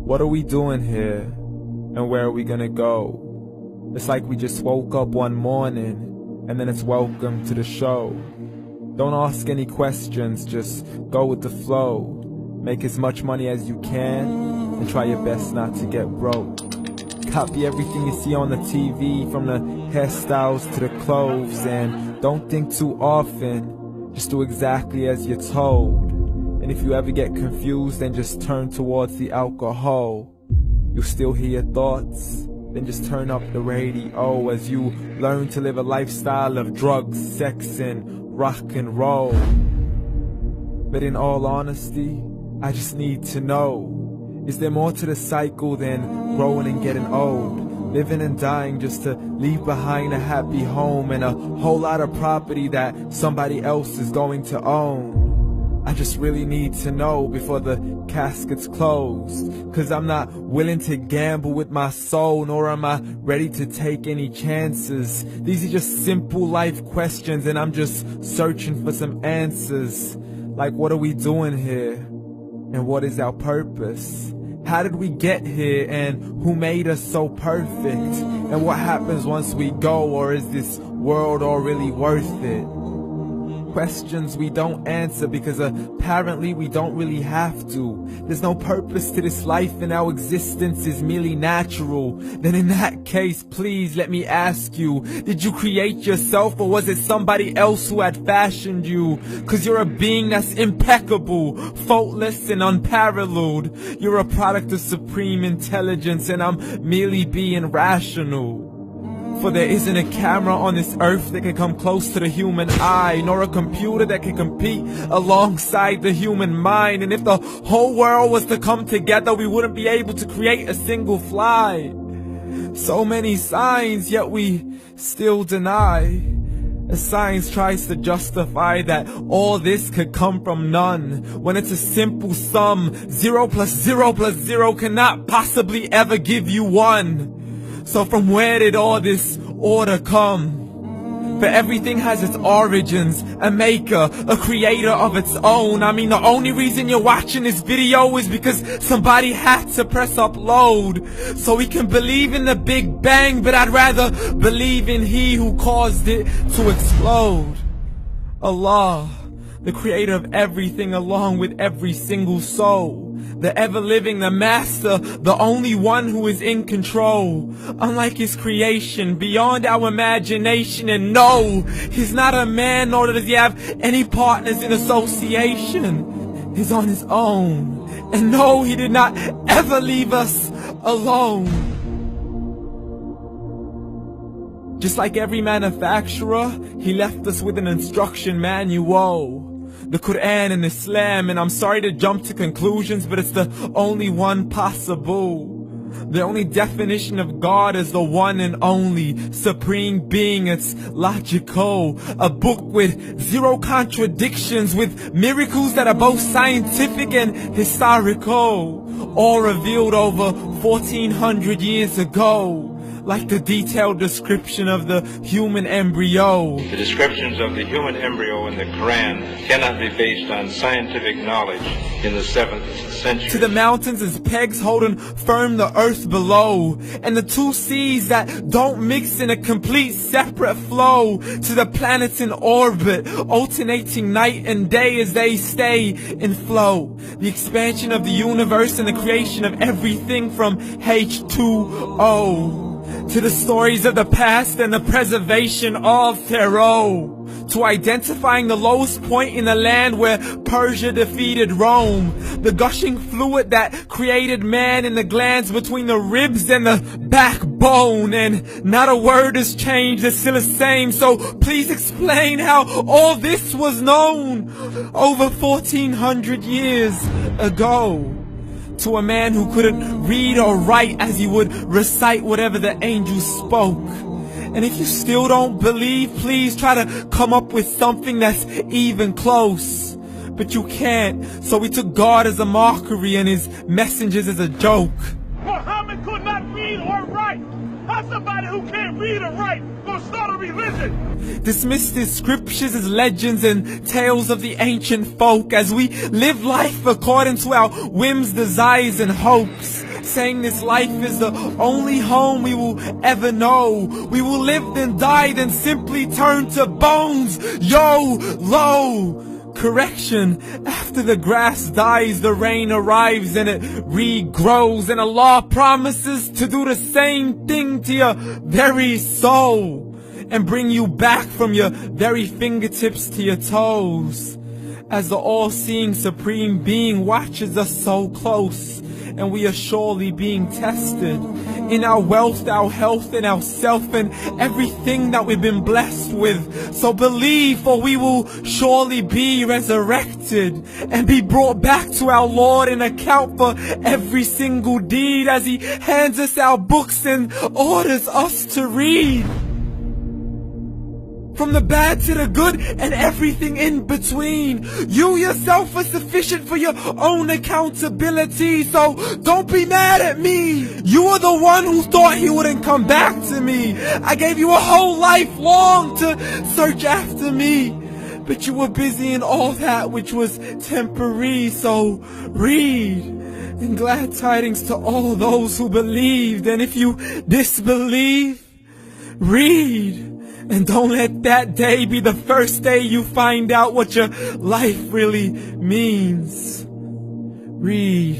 What are we doing here? And where are we gonna go? It's like we just woke up one morning, and then it's welcome to the show. Don't ask any questions, just go with the flow. Make as much money as you can, and try your best not to get broke. Copy everything you see on the TV, from the hairstyles to the clothes, and don't think too often, just do exactly as you're told. And if you ever get confused, then just turn towards the alcohol. You'll still hear your thoughts, then just turn up the radio as you learn to live a lifestyle of drugs, sex, and rock and roll. But in all honesty, I just need to know, is there more to the cycle than growing and getting old? Living and dying just to leave behind a happy home and a whole lot of property that somebody else is going to own. I just really need to know before the casket's closed, 'cause I'm not willing to gamble with my soul, nor am I ready to take any chances. These are just simple life questions, and I'm just searching for some answers. Like, what are we doing here? And what is our purpose? How did we get here, and who made us so perfect? And what happens once we go, or is this world all really worth it? Questions we don't answer because apparently we don't really have to. There's no purpose to this life and our existence is merely natural. Then in that case, please let me ask you, did you create yourself, or was it somebody else who had fashioned you? 'Cause you're a being that's impeccable, faultless and unparalleled. You're a product of supreme intelligence, and I'm merely being rational. For there isn't a camera on this earth that can come close to the human eye, nor a computer that can compete alongside the human mind. And if the whole world was to come together, we wouldn't be able to create a single fly. So many signs, yet we still deny. As science tries to justify that all this could come from none, when it's a simple sum. 0 plus 0 plus 0 cannot possibly ever give you 1. So from where did all this order come? For everything has its origins, a maker, a creator of its own. I mean, the only reason you're watching this video is because somebody had to press upload. So we can believe in the Big Bang, but I'd rather believe in He who caused it to explode. Allah, the creator of everything along with every single soul. The ever-living, the master, the only one who is in control. Unlike his creation, beyond our imagination. And no, he's not a man, nor does he have any partners in association. He's on his own. And no, he did not ever leave us alone. Just like every manufacturer, he left us with an instruction manual. The Quran and Islam, and I'm sorry to jump to conclusions, but it's the only one possible. The only definition of God is the one and only supreme being. It's logical, a book with 0 contradictions, with miracles that are both scientific and historical, all revealed over 1400 years ago. Like the detailed description of the human embryo. The descriptions of the human embryo in the Quran cannot be based on scientific knowledge in the 7th century. To the mountains as pegs holding firm the earth below, and the 2 seas that don't mix in a complete separate flow. To the planets in orbit, alternating night and day as they stay in flow. The expansion of the universe and the creation of everything from H2O. To the stories of the past and the preservation of Pharaoh. To identifying the lowest point in the land where Persia defeated Rome. The gushing fluid that created man in the glands between the ribs and the backbone. And not a word has changed, it's still the same. So please explain how all this was known over 1400 years ago. To a man who couldn't read or write, as he would recite whatever the angels spoke. And if you still don't believe, please try to come up with something that's even close. But you can't, so we took God as a mockery and his messengers as a joke. Muhammad could not read or write. How's somebody who can't read or write gonna start a religion? Dismissed his scriptures as legends and tales of the ancient folk, as we live life according to our whims, desires, and hopes. saying this life is the only home we will ever know. We will live then die, then simply turn to bones. YOLO! Correction, after the grass dies, the rain arrives and it regrows, and Allah promises to do the same thing to your very soul and bring you back from your very fingertips to your toes, as the all-seeing supreme being watches us so close, and we are surely being tested in our wealth, our health, and our self, and everything that we've been blessed with. So believe, for we will surely be resurrected and be brought back to our Lord and account for every single deed, as He hands us our books and orders us to read. From the bad to the good and everything in between. You yourself are sufficient for your own accountability, so don't be mad at me. You are the one who thought He wouldn't come back to me. I gave you a whole life long to search after me, but you were busy in all that which was temporary. So read, and glad tidings to all those who believed. And if you disbelieve, read. And don't let that day be the first day you find out what your life really means. Read.